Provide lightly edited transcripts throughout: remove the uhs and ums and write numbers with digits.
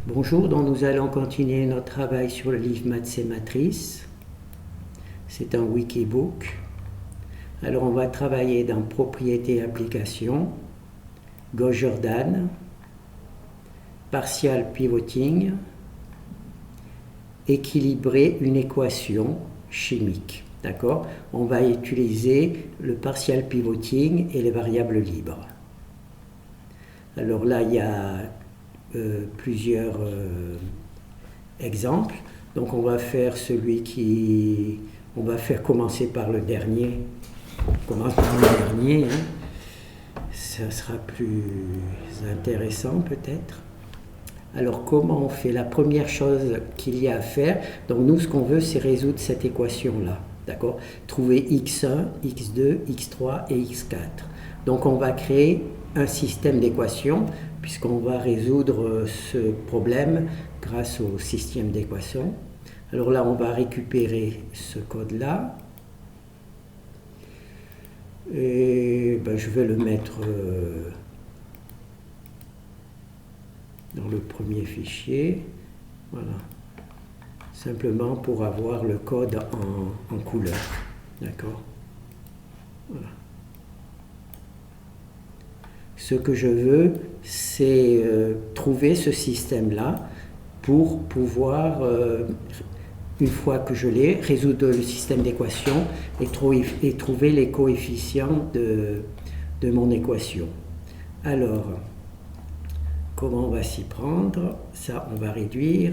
Bonjour, donc nous allons continuer notre travail sur le livre Maths et Matrices. C'est un wikibook. Alors on va travailler dans Propriétés et applications, Gauss-Jordan, Partial pivoting, équilibrer une équation chimique. D'accord? On va utiliser le partial pivoting et les variables libres. Alors là, il y a plusieurs exemples. Donc on va faire on va faire commencer par le dernier. On commence par le dernier, hein. Ça sera plus intéressant peut-être. Alors comment on fait? La première chose qu'il y a à faire, donc nous ce qu'on veut c'est résoudre cette équation-là. D'accord? Trouver x1, x2, x3 et x4. Donc on va créer un système d'équations, puisqu'on va résoudre ce problème grâce au système d'équations. Alors là, on va récupérer ce code-là. Et je vais le mettre dans le premier fichier. Voilà. Simplement pour avoir le code en couleur. D'accord? Voilà. Ce que je veux, c'est trouver ce système-là pour pouvoir, une fois que je l'ai, résoudre le système d'équation et trouver les coefficients de mon équation. Alors, comment on va s'y prendre? Ça, on va réduire.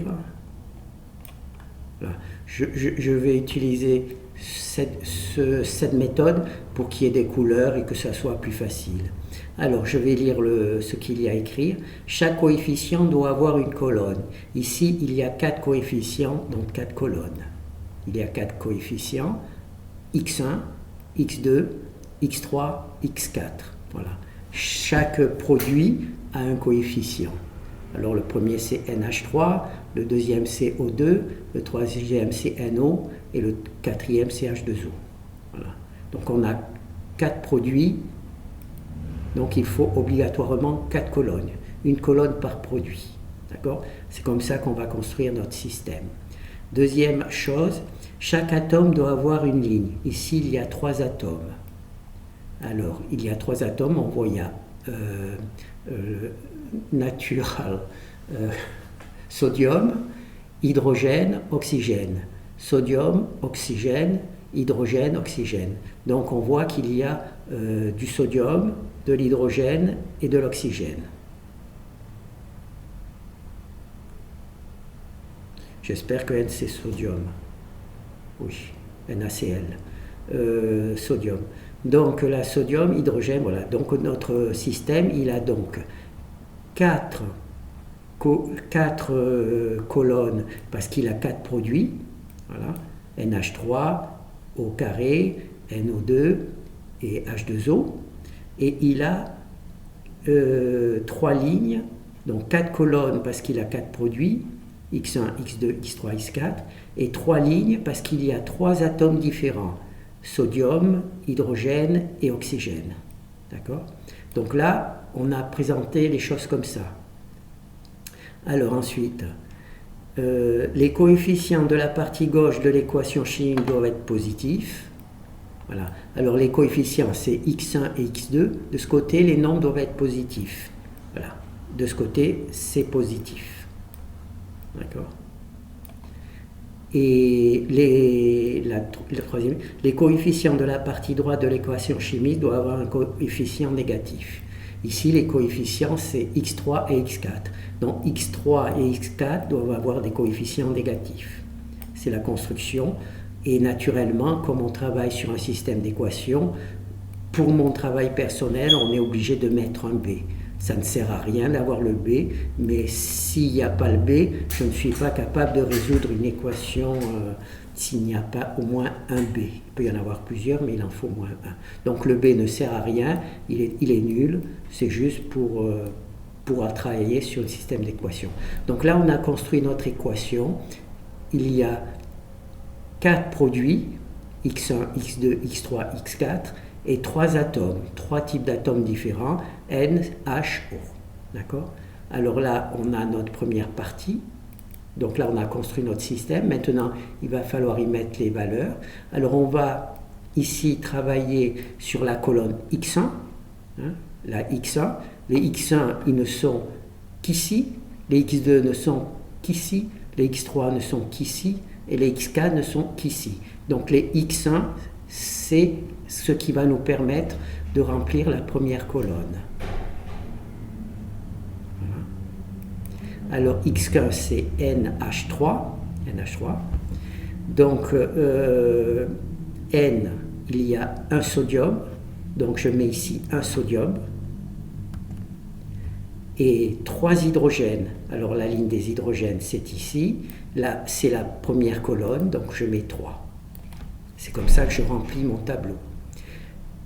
Voilà. Je vais utiliser cette méthode pour qu'il y ait des couleurs et que ça soit plus facile. Alors, je vais lire ce qu'il y a à écrire. Chaque coefficient doit avoir une colonne. Ici, il y a 4 coefficients, donc 4 colonnes. Il y a 4 coefficients, x1, x2, x3, x4. Voilà. Chaque produit a un coefficient. Alors, le premier, c'est NH3, le deuxième, c'est O2, le troisième, c'est NO, et le quatrième, c'est H2O. Voilà. Donc, on a 4 produits. Donc il faut obligatoirement 4 colonnes, une colonne par produit. D'accord? C'est comme ça qu'on va construire notre système. Deuxième chose, chaque atome doit avoir une ligne. Ici, il y a 3 atomes. Alors, il y a 3 atomes, on voit il y a natural, sodium, hydrogène, oxygène. Sodium, oxygène, hydrogène, oxygène. Donc on voit qu'il y a du sodium, de l'hydrogène et de l'oxygène. J'espère que N c'est sodium. Oui, NaCl. Sodium. Donc là, sodium, hydrogène, voilà. Donc notre système, il a donc 4 colonnes parce qu'il a 4 produits. Voilà. NH3, O carré, NO2 et H2O. Et il a 3 lignes, donc 4 colonnes parce qu'il a 4 produits, x1, x2, x3, x4, et 3 lignes parce qu'il y a 3 atomes différents, sodium, hydrogène et oxygène. D'accord? Donc là, on a présenté les choses comme ça. Alors ensuite, les coefficients de la partie gauche de l'équation chimique doivent être positifs. Voilà. Alors les coefficients, c'est x1 et x2. De ce côté, les nombres doivent être positifs. Voilà. De ce côté, c'est positif. D'accord? Et les coefficients de la partie droite de l'équation chimique doivent avoir un coefficient négatif. Ici, les coefficients, c'est x3 et x4. Donc x3 et x4 doivent avoir des coefficients négatifs. C'est la construction. Et naturellement, comme on travaille sur un système d'équations, pour mon travail personnel, on est obligé de mettre un B. Ça ne sert à rien d'avoir le B, mais s'il n'y a pas le B, je ne suis pas capable de résoudre une équation s'il n'y a pas au moins un B. Il peut y en avoir plusieurs, mais il en faut au moins un. Donc le B ne sert à rien, il est nul, c'est juste pour pouvoir travailler sur le système d'équations. Donc là, on a construit notre équation. Il y a 4 produits, x1, x2, x3, x4, et 3 atomes, 3 types d'atomes différents, N, H, O. D'accord? Alors là, on a notre première partie. Donc là, on a construit notre système. Maintenant, il va falloir y mettre les valeurs. Alors on va ici travailler sur la colonne X1. La X1. Les X1, ils ne sont qu'ici. Les X2 ne sont qu'ici. Les X3 ne sont qu'ici. Et les X4 ne sont qu'ici. Donc les X1, c'est ce qui va nous permettre de remplir la première colonne. Alors X15 c'est NH3. Donc N, il y a un sodium. Donc je mets ici un sodium. Et 3 hydrogènes. Alors la ligne des hydrogènes c'est ici. Là c'est la première colonne, donc je mets 3. C'est comme ça que je remplis mon tableau.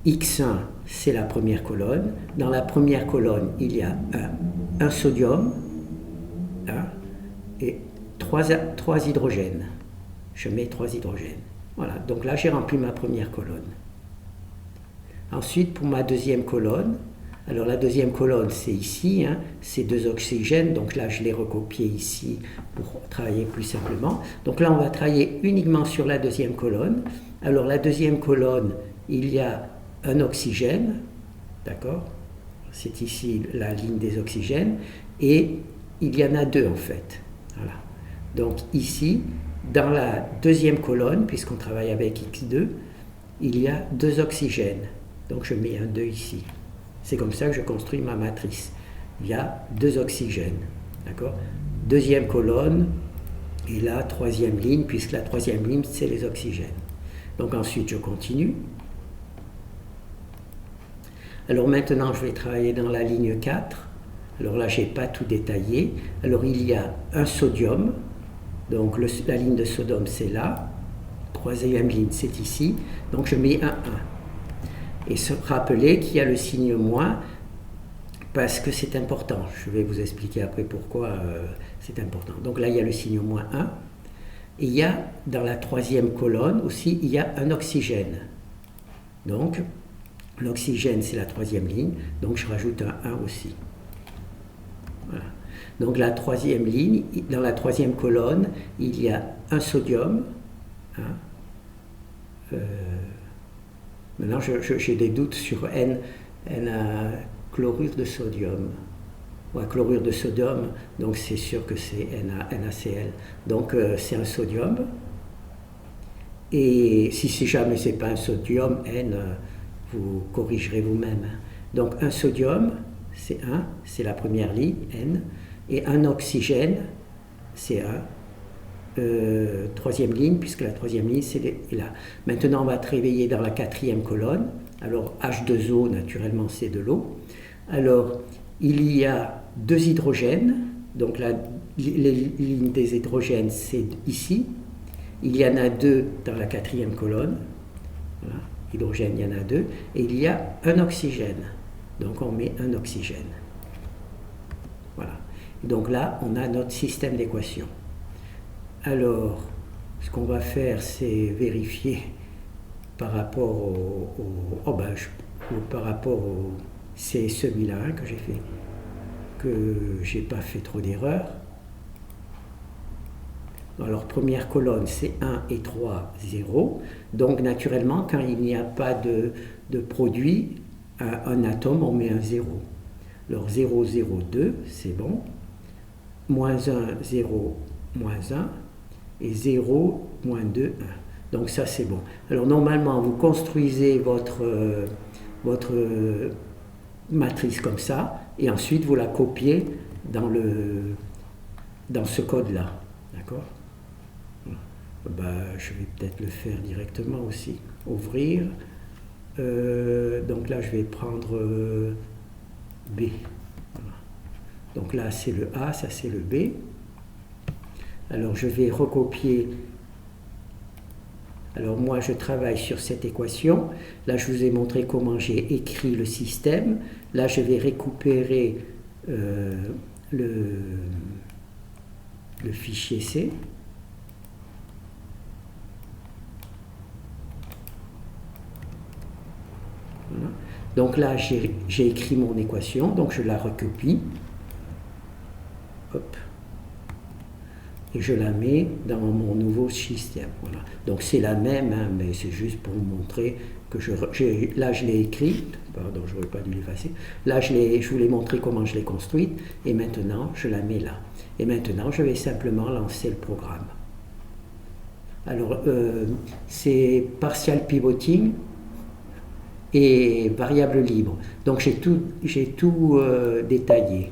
X1 c'est la première colonne. Dans la première colonne il y a un sodium. Et 3 hydrogènes. Je mets 3 hydrogènes. Voilà, donc là j'ai rempli ma première colonne. Ensuite pour ma deuxième colonne, alors la deuxième colonne c'est ici, c'est 2 oxygènes, donc là je l'ai recopié ici pour travailler plus simplement. Donc là on va travailler uniquement sur la deuxième colonne. Alors la deuxième colonne, il y a un oxygène, d'accord? C'est ici la ligne des oxygènes, et il y en a 2 en fait. Voilà. Donc ici, dans la deuxième colonne, puisqu'on travaille avec X2, il y a 2 oxygènes. Donc je mets un 2 ici. C'est comme ça que je construis ma matrice. Il y a 2 oxygènes. D'accord? Deuxième colonne, et la troisième ligne, puisque la troisième ligne, c'est les oxygènes. Donc ensuite, je continue. Alors maintenant, je vais travailler dans la ligne 4. Alors là, je n'ai pas tout détaillé. Alors il y a un sodium, donc la ligne de sodium c'est là, troisième ligne c'est ici, donc je mets un 1. Et se rappeler qu'il y a le signe moins, parce que c'est important. Je vais vous expliquer après pourquoi c'est important. Donc là, il y a le signe moins 1. Et il y a, dans la troisième colonne aussi, il y a un oxygène. Donc, l'oxygène c'est la troisième ligne, donc je rajoute un 1 aussi. Voilà. Donc la troisième ligne, dans la troisième colonne, il y a un sodium. Maintenant, j'ai des doutes sur N chlorure de sodium. Ouais, chlorure de sodium, donc c'est sûr que c'est NaCl. Donc c'est un sodium. Et si jamais c'est pas un sodium, N, vous corrigerez vous-même. Donc un sodium, c'est 1, c'est la première ligne, N, et un oxygène, c'est 1, troisième ligne, puisque la troisième ligne, c'est là. Maintenant, on va travailler dans la quatrième colonne. Alors, H2O, naturellement, c'est de l'eau. Alors, il y a 2 hydrogènes, donc les lignes des hydrogènes, c'est ici. Il y en a 2 dans la quatrième colonne. Voilà. Hydrogène, il y en a 2. Et il y a un oxygène. Donc on met un oxygène. Voilà. Donc là, on a notre système d'équations. Alors, ce qu'on va faire, c'est vérifier par rapport c'est celui-là que j'ai fait, que j'ai pas fait trop d'erreurs. Alors, première colonne, c'est 1 et 3, 0. Donc, naturellement, quand il n'y a pas de produit, un atome, on met un 0. Alors 0, 0, 2, c'est bon. Moins 1, 0, moins 1. Et 0, moins 2, 1. Donc ça, c'est bon. Alors normalement, vous construisez votre matrice comme ça, et ensuite vous la copiez dans ce code-là. D'accord? Je vais peut-être le faire directement aussi. Ouvrir. Donc là, je vais prendre B. Voilà. Donc là, c'est le A, ça c'est le B. Alors, je vais recopier. Alors, moi, je travaille sur cette équation. Là, je vous ai montré comment j'ai écrit le système. Là, je vais récupérer le fichier C. Voilà. Donc là, j'ai écrit mon équation, donc je la recopie. et je la mets dans mon nouveau système. Voilà. Donc c'est la même, hein, mais c'est juste pour vous montrer que là je l'ai écrite, pardon, je n'aurais pas dû l'effacer, là je vous l'ai montré comment je l'ai construite, et maintenant je la mets là. Et maintenant je vais simplement lancer le programme. Alors c'est partial pivoting et variable libre. Donc j'ai tout détaillé.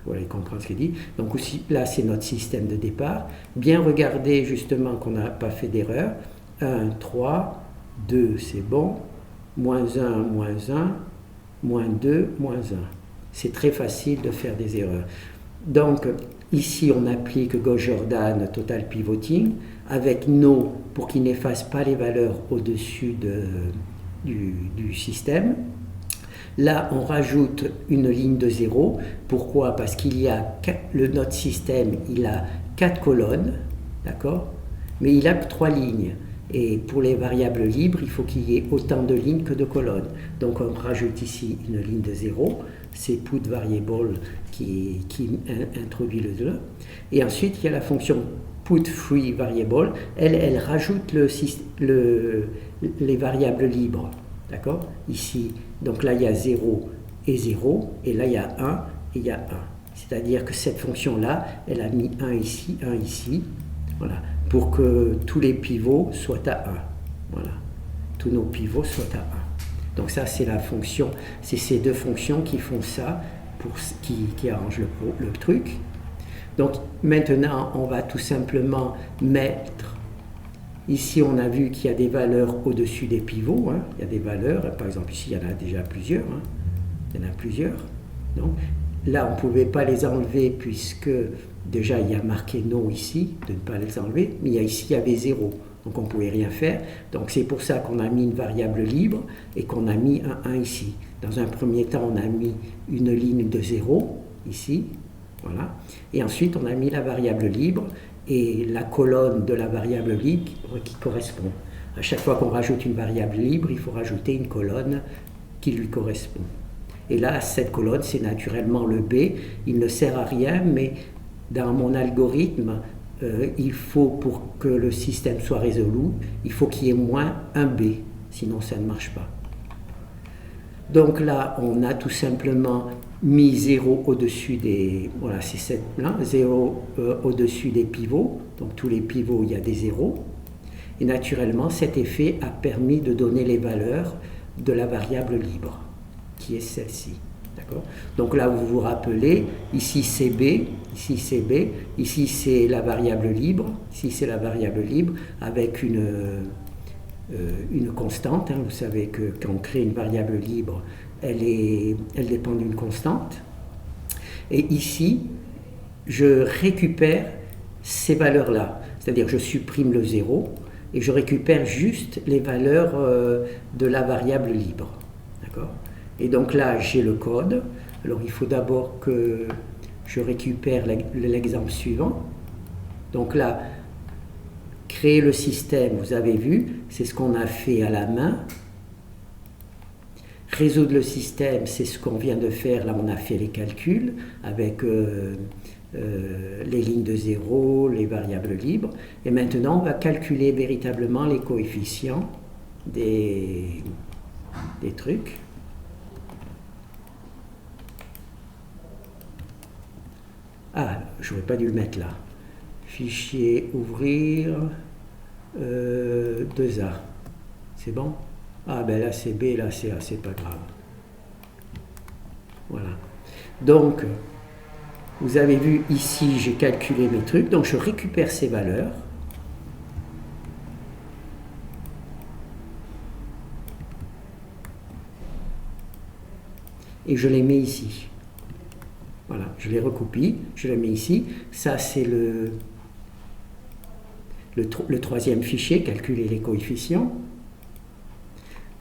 Vous allez comprendre ce qu'il dit. Donc aussi, là, c'est notre système de départ. Bien regarder justement qu'on n'a pas fait d'erreur. 1, 3, 2, c'est bon. -1, -1, -2, -1. C'est très facile de faire des erreurs. Donc ici, on applique Gauss-Jordan Total Pivoting avec No pour qu'il n'efface pas les valeurs au-dessus du système. Là, on rajoute une ligne de 0. Pourquoi? Parce qu'il y a notre système, il a 4 colonnes, d'accord? Mais il a que 3 lignes. Et pour les variables libres, il faut qu'il y ait autant de lignes que de colonnes. Donc on rajoute ici une ligne de 0. C'est put variable qui introduit le 2. Et ensuite, il y a la fonction put free variable. Elle rajoute les variables libres. D'accord? Ici, donc là, il y a 0 et 0, et là, il y a 1 et il y a 1. C'est-à-dire que cette fonction-là, elle a mis 1 ici, 1 ici, voilà, pour que tous les pivots soient à 1. Voilà, tous nos pivots soient à 1. Donc ça, c'est la fonction, c'est ces deux fonctions qui font ça, qui arrangent le truc. Donc maintenant, on va tout simplement mettre. Ici, on a vu qu'il y a des valeurs au-dessus des pivots. Hein. Il y a des valeurs, par exemple, ici, il y en a déjà plusieurs. Hein. Il y en a plusieurs. Donc, là, on ne pouvait pas les enlever puisque déjà, il y a marqué non ici, de ne pas les enlever. Mais ici, il y avait 0. Donc, on ne pouvait rien faire. Donc, c'est pour ça qu'on a mis une variable libre et qu'on a mis un 1 ici. Dans un premier temps, on a mis une ligne de 0 ici. Voilà. Et ensuite, on a mis la variable libre et la colonne de la variable libre qui correspond. À chaque fois qu'on rajoute une variable libre, il faut rajouter une colonne qui lui correspond. Et là, cette colonne, c'est naturellement le B. Il ne sert à rien, mais dans mon algorithme, il faut, pour que le système soit résolu, il faut qu'il y ait moins un B, sinon ça ne marche pas. Donc là, on a tout simplement mis 0 au-dessus des... Voilà, c'est cette là, 0 au-dessus des pivots. Donc tous les pivots, il y a des 0. Et naturellement, cet effet a permis de donner les valeurs de la variable libre, qui est celle-ci. D'accord? Donc là, vous vous rappelez, ici c'est B, ici c'est B, ici c'est la variable libre, ici c'est la variable libre avec une constante. Hein. Vous savez que quand on crée une variable libre, elle dépend d'une constante. Et ici, je récupère ces valeurs-là. C'est-à-dire je supprime le 0 et je récupère juste les valeurs de la variable libre. D'accord? Et donc là, j'ai le code. Alors il faut d'abord que je récupère l'exemple suivant. Donc là, créer le système, vous avez vu, c'est ce qu'on a fait à la main. Résoudre le système, c'est ce qu'on vient de faire. Là, on a fait les calculs avec les lignes de 0, les variables libres. Et maintenant, on va calculer véritablement les coefficients des trucs. Ah, je n'aurais pas dû le mettre là. Fichier, ouvrir, 2A. C'est bon? Ah ben là c'est B, là c'est A, c'est pas grave. Voilà. Donc, vous avez vu ici, j'ai calculé mes trucs, donc je récupère ces valeurs. Et je les mets ici. Voilà, je les recopie, je les mets ici. Ça c'est le troisième fichier, calculer les coefficients.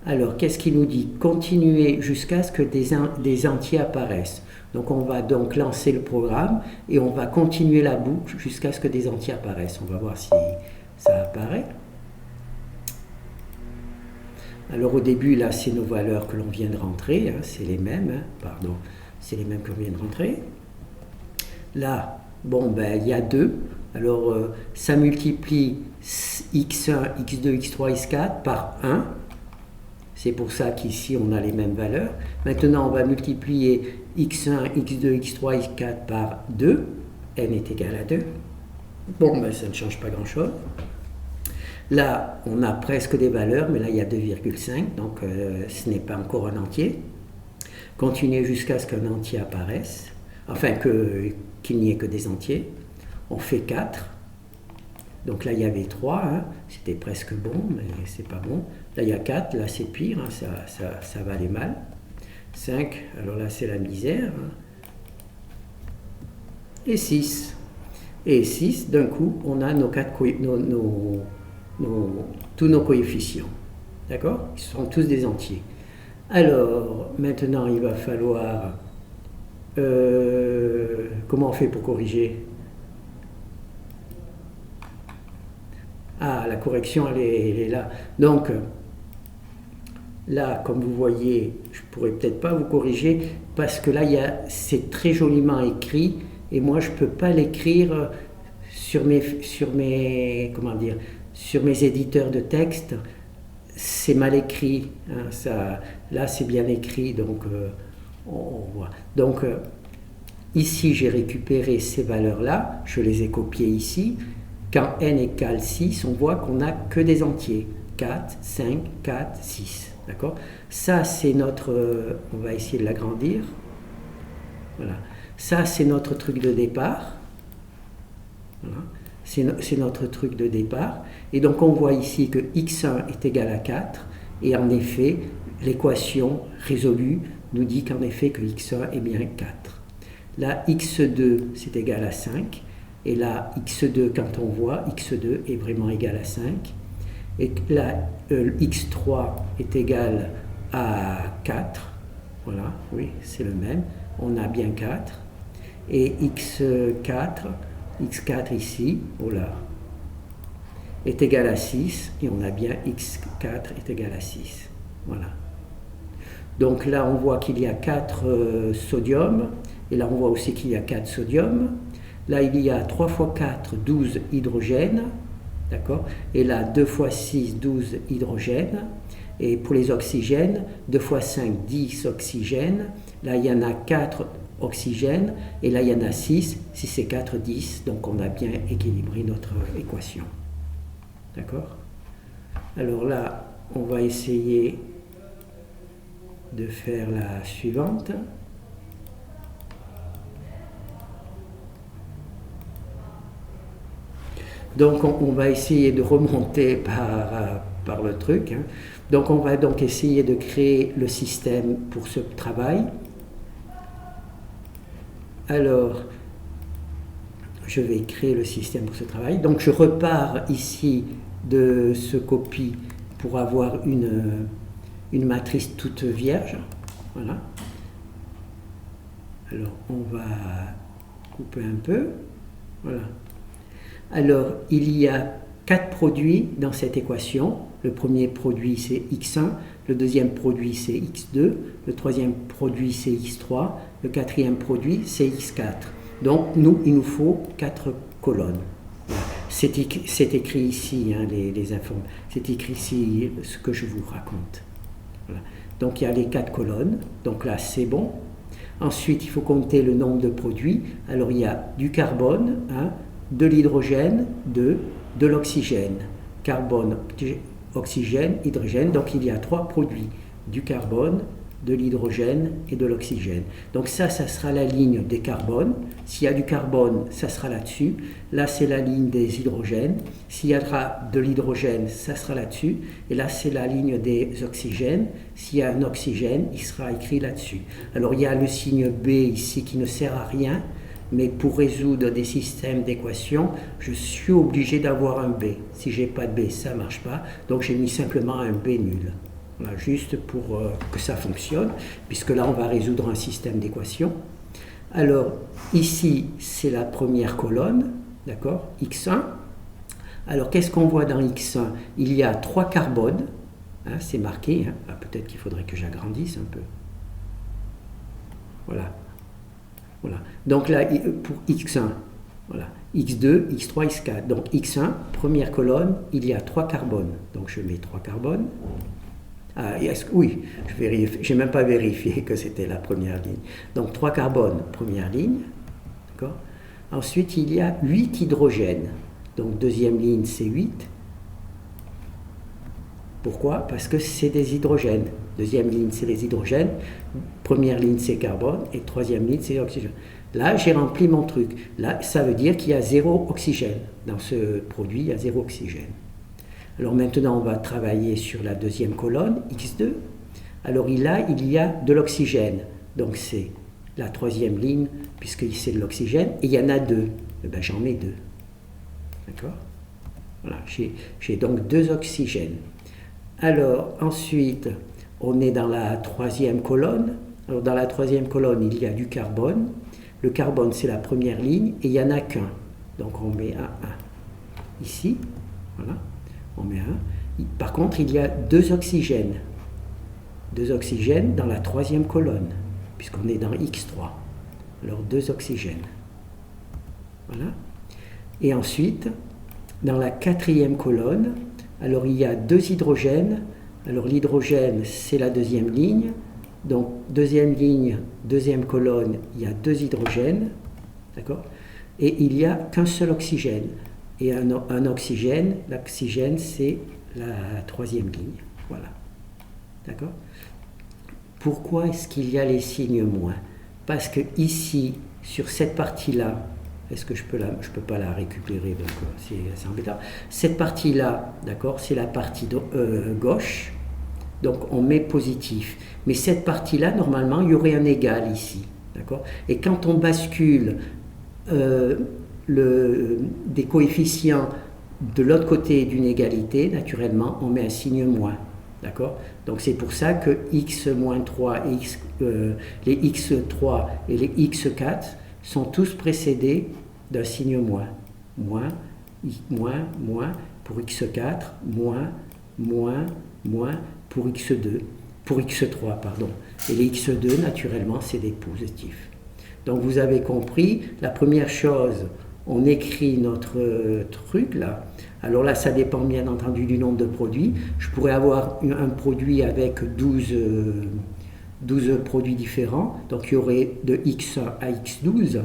Alors, qu'est-ce qu'il nous dit? Continuer jusqu'à ce que des entiers apparaissent. Donc, on va donc lancer le programme et on va continuer la boucle jusqu'à ce que des entiers apparaissent. On va voir si ça apparaît. Alors, au début, là, c'est nos valeurs que l'on vient de rentrer. Hein, c'est les mêmes, hein, pardon, c'est les mêmes que l'on vient de rentrer. Là, Bon, ben, il y a 2. Alors, ça multiplie x1, x2, x3, x4 par 1. C'est pour ça qu'ici, on a les mêmes valeurs. Maintenant, on va multiplier x1, x2, x3, x4 par 2. N est égal à 2. Bon, ben, ça ne change pas grand-chose. Là, on a presque des valeurs, mais là, il y a 2,5, donc ce n'est pas encore un entier. Continuez jusqu'à ce qu'un entier apparaisse, enfin qu'il n'y ait que des entiers. On fait 4. Donc là, il y avait 3, hein. C'était presque bon, mais c'est pas bon. Là, il y a 4, là, c'est pire, hein. Ça va aller mal. 5, alors là, c'est la misère. Hein. Et 6. Et 6, d'un coup, on a tous nos coefficients. D'accord? Ils sont tous des entiers. Alors, maintenant, il va falloir... comment on fait pour corriger? Ah, la correction, elle est là. Donc, là, comme vous voyez, je ne pourrais peut-être pas vous corriger, parce que là, c'est très joliment écrit, et moi, je ne peux pas l'écrire sur mes éditeurs de texte. C'est mal écrit. Hein, là, c'est bien écrit, donc on voit. Donc, ici, j'ai récupéré ces valeurs-là, je les ai copiées ici. Quand n égale 6, on voit qu'on n'a que des entiers. 4, 5, 4, 6. D'accord? Ça, c'est notre... on va essayer de l'agrandir. Voilà. Ça, c'est notre truc de départ. Voilà. C'est notre truc de départ. Et donc, on voit ici que x1 est égal à 4. Et en effet, l'équation résolue nous dit qu'en effet, que x1 est bien 4. Là, x2, c'est égal à 5. Et là, x2, quand on voit, x2 est vraiment égal à 5. Et là, x3 est égal à 4. Voilà, oui, c'est le même. On a bien 4. Et x4 ici, voilà, est égal à 6. Et on a bien x4 est égal à 6. Voilà. Donc là, on voit qu'il y a 4 sodium. Et là, on voit aussi qu'il y a 4 sodium. Là, il y a 3 fois 4, 12 hydrogènes, d'accord? Et là, 2 fois 6, 12 hydrogènes. Et pour les oxygènes, 2 fois 5, 10 oxygènes. Là, il y en a 4 oxygènes. Et là, il y en a 6. Si c'est 4, 10. Donc, on a bien équilibré notre équation. D'accord? Alors là, on va essayer de faire la suivante. Donc on va essayer de remonter par le truc. Hein. Donc on va donc essayer de créer le système pour ce travail. Alors, je vais créer le système pour ce travail. Donc je repars ici de ce copie pour avoir une matrice toute vierge. Voilà. Alors on va couper un peu. Voilà. Alors, il y a 4 produits dans cette équation. Le premier produit, c'est x1. Le deuxième produit, c'est x2. Le troisième produit, c'est x3. Le quatrième produit, c'est x4. Donc, il nous faut 4 colonnes. C'est écrit ici, hein, les infos. C'est écrit ici ce que je vous raconte. Voilà. Donc, il y a les 4 colonnes. Donc là, c'est bon. Ensuite, il faut compter le nombre de produits. Alors, il y a du carbone, hein, de l'hydrogène, de l'oxygène. Carbone, oxygène, hydrogène. Donc il y a 3 produits, du carbone, de l'hydrogène et de l'oxygène. Donc ça sera la ligne des carbones. S'il y a du carbone, ça sera là-dessus. Là, c'est la ligne des hydrogènes. S'il y aura de l'hydrogène, ça sera là-dessus. Et là, c'est la ligne des oxygènes. S'il y a un oxygène, il sera écrit là-dessus. Alors il y a le signe B ici qui ne sert à rien. Mais pour résoudre des systèmes d'équations, je suis obligé d'avoir un B. Si je n'ai pas de B, ça ne marche pas. Donc j'ai mis simplement un B nul. Voilà, juste pour que ça fonctionne, puisque là on va résoudre un système d'équations. Alors ici, c'est la première colonne, d'accord, X1. Alors qu'est-ce qu'on voit dans X1? Il y a 3 carbones, hein, c'est marqué. Hein. Ah, peut-être qu'il faudrait que j'agrandisse un peu. Voilà. Voilà. Donc là, pour X1, Voilà. X2, X3, X4. Donc X1, première colonne, il y a 3 carbones. Donc je mets 3 carbones. Ah, oui, je n'ai même pas vérifié que c'était la première ligne. Donc 3 carbones, première ligne. D'accord. Ensuite, il y a 8 hydrogènes. Donc deuxième ligne, c'est 8. Pourquoi? Parce que c'est des hydrogènes. Deuxième ligne, c'est les hydrogènes. Première ligne, c'est carbone. Et troisième ligne, c'est oxygène. Là, j'ai rempli mon truc. Là, ça veut dire qu'il y a 0 oxygène. Dans ce produit, il y a 0 oxygène. Alors maintenant, on va travailler sur la deuxième colonne, X2. Alors là, il y a de l'oxygène. Donc c'est la troisième ligne, puisque c'est de l'oxygène. Et il y en a 2. Eh bien, j'en mets 2. D'accord? Voilà, j'ai donc 2 oxygènes. Alors ensuite, on est dans la troisième colonne. Alors dans la troisième colonne, il y a du carbone. Le carbone, c'est la première ligne, et il n'y en a qu'un. Donc on met un 1. Ici, voilà, on met un. Par contre, il y a 2 oxygènes. 2 oxygènes dans la troisième colonne, puisqu'on est dans X3. Alors 2 oxygènes. Voilà. Et ensuite, dans la quatrième colonne, alors il y a 2 hydrogènes. Alors l'hydrogène, c'est la deuxième ligne. Donc deuxième ligne, deuxième colonne, il y a 2 hydrogènes. D'accord? Et il n'y a qu'un seul oxygène. Et un oxygène, l'oxygène, c'est la troisième ligne. Voilà. D'accord? Pourquoi est-ce qu'il y a les signes moins? Parce que ici, sur cette partie-là, est-ce que je peux pas la récupérer, donc c'est embêtant. Cette partie-là, d'accord, c'est la partie gauche, donc on met positif. Mais cette partie-là, normalement, il y aurait un égal ici, d'accord. Et quand on bascule des coefficients de l'autre côté d'une égalité, naturellement, on met un signe moins. D'accord? Donc c'est pour ça que x-3 et les x3 et les x4 sont tous précédés d'un signe moins. Moins, moins pour x4, moins pour x2, pour x3, pardon. Et les x2, naturellement, c'est des positifs. Donc vous avez compris, la première chose, on écrit notre truc là. Alors là, ça dépend bien entendu du nombre de produits. Je pourrais avoir un produit avec 12 produits différents. Donc il y aurait de X1 à X12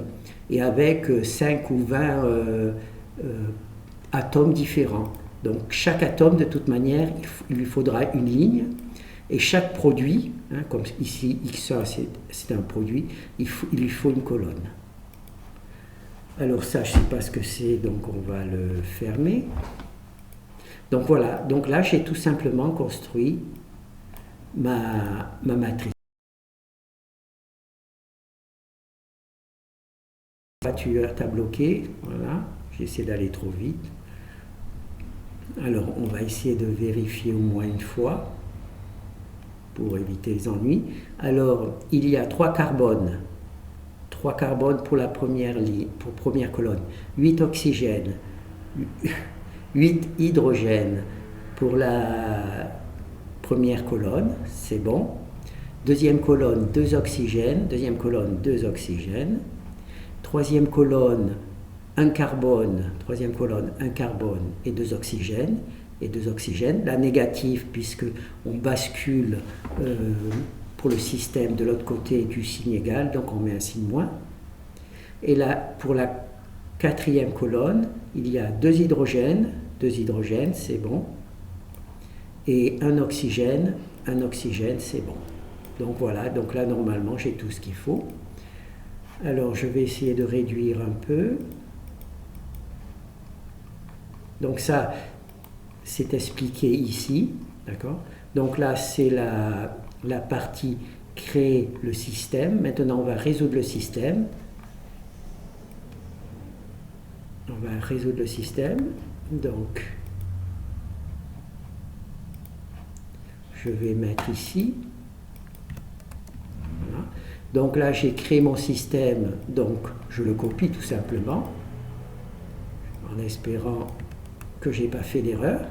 et avec 5 ou 20 atomes différents. Donc chaque atome, de toute manière, il lui faudra une ligne. Et chaque produit, hein, comme ici X1 c'est un produit, il lui faut une colonne. Alors ça, je ne sais pas ce que c'est, donc on va le fermer. Donc voilà, donc là j'ai tout simplement construit ma matrice. La voiture t'a bloqué, voilà, j'ai essayé d'aller trop vite. Alors on va essayer de vérifier au moins une fois pour éviter les ennuis. Alors il y a 3 carbones. 3 carbones pour la première ligne, pour première colonne, 8 oxygènes, 8 hydrogènes pour la première colonne, c'est bon. Deuxième colonne, 2 oxygènes, deuxième colonne, 2 oxygènes. Troisième colonne, 1 carbone, troisième colonne, 1 carbone et 2 oxygènes. Et 2 oxygènes. La négative, puisque on bascule pour le système de l'autre côté du signe égal, donc on met un signe moins. Et là, pour la quatrième colonne, il y a 2 hydrogènes, c'est bon. Et un oxygène, c'est bon. Donc voilà, donc là normalement j'ai tout ce qu'il faut. Alors je vais essayer de réduire un peu. Donc ça, c'est expliqué ici, d'accord? Donc là c'est la partie créer le système. Maintenant on va résoudre le système. On va résoudre le système. Donc je vais mettre ici. Voilà. Donc là j'ai créé mon système, donc je le copie tout simplement en espérant que j'ai pas fait d'erreur.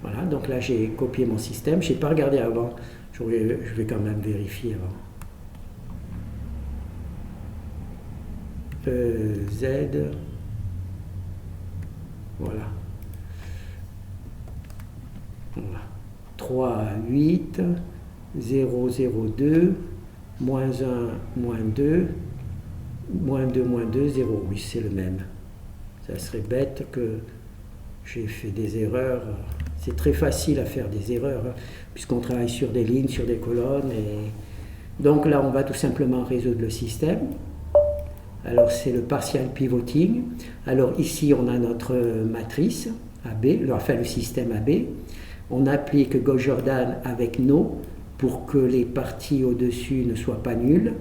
Voilà, donc là j'ai copié mon système, je n'ai pas regardé avant, je vais quand même vérifier avant. Z, Voilà. 3, 8, 0, 0, 2, moins 1, moins 2, moins 2, moins 2, 0. Oui, c'est le même. Ça serait bête que j'ai fait des erreurs. C'est très facile à faire des erreurs, hein, puisqu'on travaille sur des lignes, sur des colonnes. Donc là, on va tout simplement résoudre le système. Alors, c'est le partial pivoting. Alors ici, on a notre matrice AB, enfin le système AB. On applique Gauss-Jordan avec no pour que les parties au-dessus ne soient pas nulles,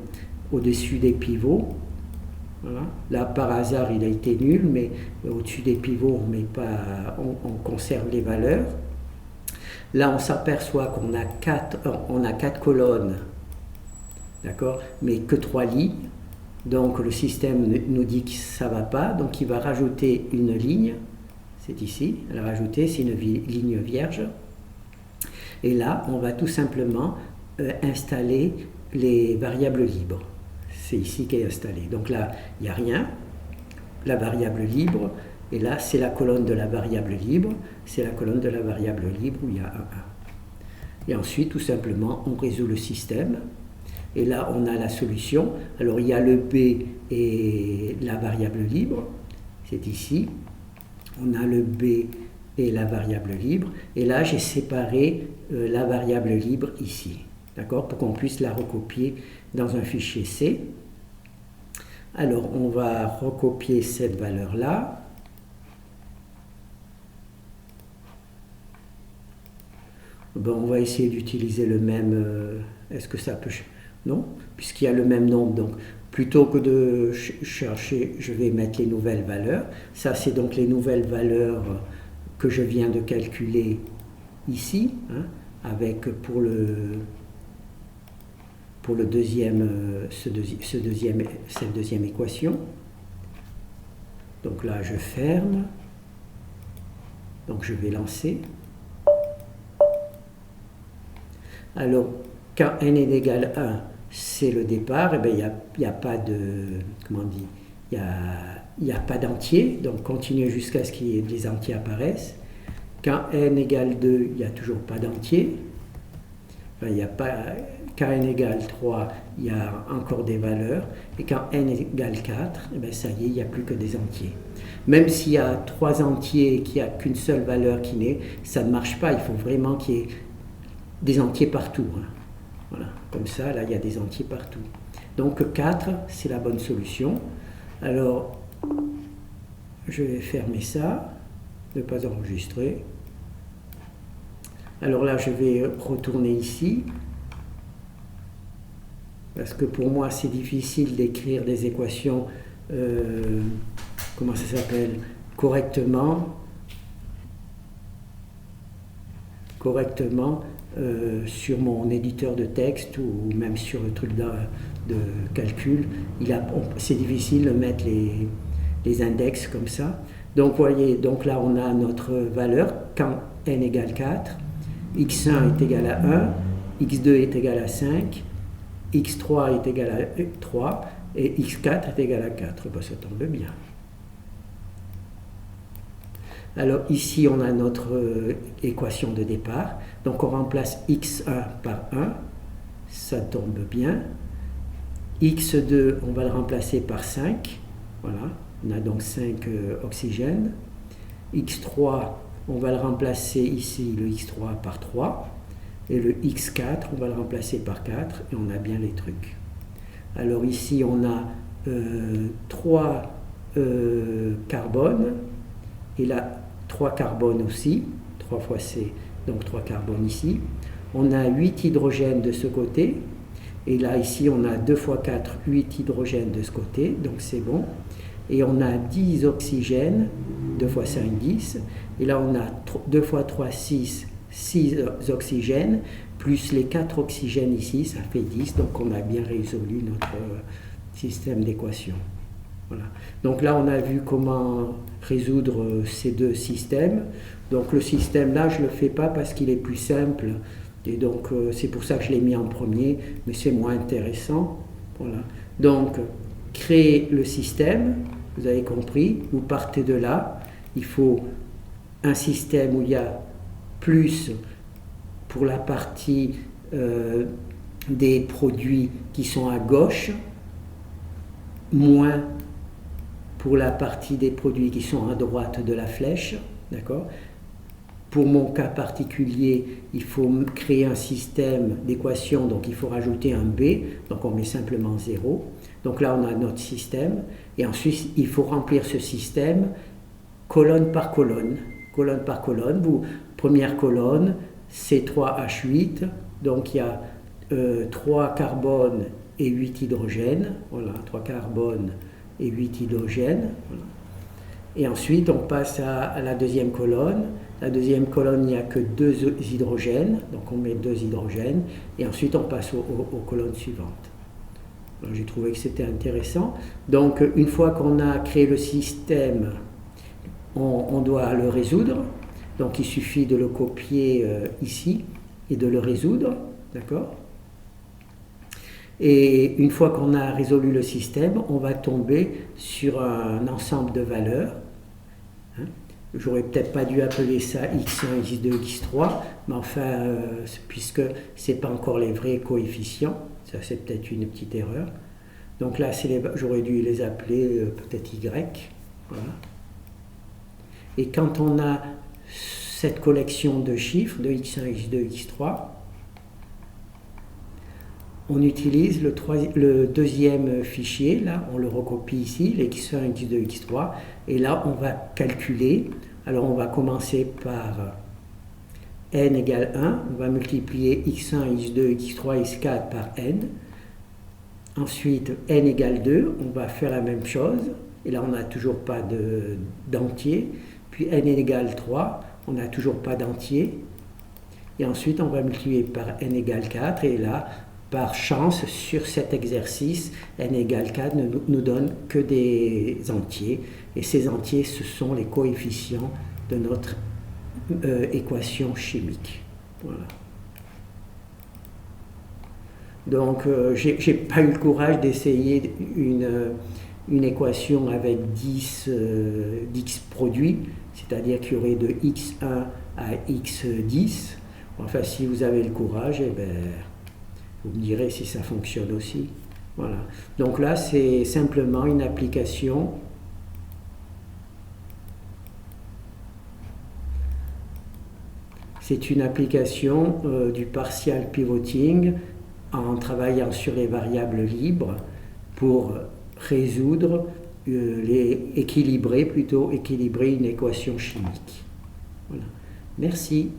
au-dessus des pivots. Voilà. Là, par hasard, il a été nul, mais au-dessus des pivots, on conserve les valeurs. Là, on s'aperçoit qu'on a 4 colonnes, d'accord, mais que 3 lignes. Donc, le système nous dit que ça ne va pas, donc il va rajouter une ligne. C'est ici, elle a rajouté, c'est une ligne vierge. Et là, on va tout simplement installer les variables libres. C'est ici qu'elle est installée. Donc là, il n'y a rien, la variable libre, et là, c'est la colonne de la variable libre, c'est la colonne de la variable libre où il y a un 1. Et ensuite, tout simplement, on résout le système. Et là, on a la solution. Alors, il y a le B et la variable libre, c'est ici. On a le B et la variable libre. Et là, j'ai séparé la variable libre ici, d'accord, pour qu'on puisse la recopier dans un fichier C. Alors, on va recopier cette valeur-là. Bon, on va essayer d'utiliser le même... Est-ce que ça peut... Non, puisqu'il y a le même nombre. Donc, plutôt que de chercher, je vais mettre les nouvelles valeurs. Ça, c'est donc les nouvelles valeurs que je viens de calculer ici, hein, avec pour le deuxième, cette deuxième équation. Donc là, je ferme. Donc, je vais lancer. Alors, quand n est égal à 1, c'est le départ, et bien il n'y a pas de, comment on dit, il n'y a pas d'entier, donc continuez jusqu'à ce que les entiers apparaissent. Quand n égale 2, il n'y a toujours pas d'entier. Enfin, il n'y a pas, quand n égale 3, il y a encore des valeurs, et quand n égale 4, et bien ça y est, il n'y a plus que des entiers. Même s'il y a 3 entiers et qu'il n'y a qu'une seule valeur qui naît, ça ne marche pas, il faut vraiment qu'il y ait des entiers partout. Hein. Voilà, comme ça, là, il y a des entiers partout. Donc 4, c'est la bonne solution. Alors, je vais fermer ça, ne pas enregistrer. Alors là, je vais retourner ici, parce que pour moi, c'est difficile d'écrire des équations, comment ça s'appelle, correctement sur mon éditeur de texte ou même sur le truc de calcul. C'est difficile de mettre les index comme ça. Donc, voyez, donc là, on a notre valeur quand n égale 4, x1 est égal à 1, x2 est égal à 5, x3 est égal à 3 et x4 est égal à 4. Ben, ça tombe bien. Alors ici, on a notre équation de départ. Donc on remplace x1 par 1, ça tombe bien. x2, on va le remplacer par 5. Voilà, on a donc 5 oxygènes. x3, on va le remplacer ici, le x3 par 3. Et le x4, on va le remplacer par 4. Et on a bien les trucs. Alors ici, on a 3 carbones. Et là, 3 carbones aussi, 3 fois C, donc 3 carbones ici. On a 8 hydrogènes de ce côté. Et là, ici, on a 2 fois 4, 8 hydrogènes de ce côté, donc c'est bon. Et on a 10 oxygènes, 2 fois 5, 10. Et là, on a 2 fois 3, 6 oxygènes, plus les 4 oxygènes ici, ça fait 10. Donc on a bien résolu notre système d'équations. Voilà. Donc là, on a vu comment résoudre ces deux systèmes. Donc le système là, je ne le fais pas parce qu'il est plus simple. Et donc c'est pour ça que je l'ai mis en premier, mais c'est moins intéressant. Voilà. Donc, créer le système, vous avez compris, vous partez de là. il faut un système où il y a plus pour la partie des produits qui sont à gauche, moins pour la partie des produits qui sont à droite de la flèche, d'accord? Pour mon cas particulier, il faut créer un système d'équation, donc il faut rajouter un b, donc on met simplement 0. Donc là, on a notre système, et ensuite, il faut remplir ce système colonne par colonne. Colonne par colonne, première colonne, C3H8, donc il y a 3 carbones et 8 hydrogènes, voilà, 3 carbones et 8 hydrogènes. Voilà. Et ensuite, on passe à la deuxième colonne. La deuxième colonne, il n'y a que 2 hydrogènes, donc on met 2 hydrogènes, et ensuite on passe aux colonnes suivantes. J'ai trouvé que c'était intéressant. Donc, une fois qu'on a créé le système, on doit le résoudre. Donc, il suffit de le copier ici et de le résoudre, d'accord? Et une fois qu'on a résolu le système, on va tomber sur un ensemble de valeurs. J'aurais peut-être pas dû appeler ça x1, x2, x3, mais enfin, puisque c'est pas encore les vrais coefficients, ça c'est peut-être une petite erreur. Donc là, j'aurais dû les appeler peut-être y. Voilà. Et quand on a cette collection de chiffres de x1, x2, x3, on utilise le deuxième fichier, là, on le recopie ici, les x1, x2, x3, et là, on va calculer. Alors, on va commencer par n égale 1, on va multiplier x1, x2, x3, x4 par n. Ensuite, n égale 2, on va faire la même chose, et là, on n'a toujours pas d'entier. Puis n égale 3, on n'a toujours pas d'entier. Et ensuite, on va multiplier par n égale 4, et là, par chance, sur cet exercice, n égale 4 ne nous donne que des entiers. Et ces entiers, ce sont les coefficients de notre équation chimique. Voilà. Donc, j'ai pas eu le courage d'essayer une équation avec 10 produits, c'est-à-dire qu'il y aurait de x1 à x10. Enfin, si vous avez le courage, eh ben, vous me direz si ça fonctionne aussi. Voilà. Donc là, c'est simplement une application. C'est une application du partial pivoting en travaillant sur les variables libres pour résoudre, équilibrer une équation chimique. Voilà. Merci.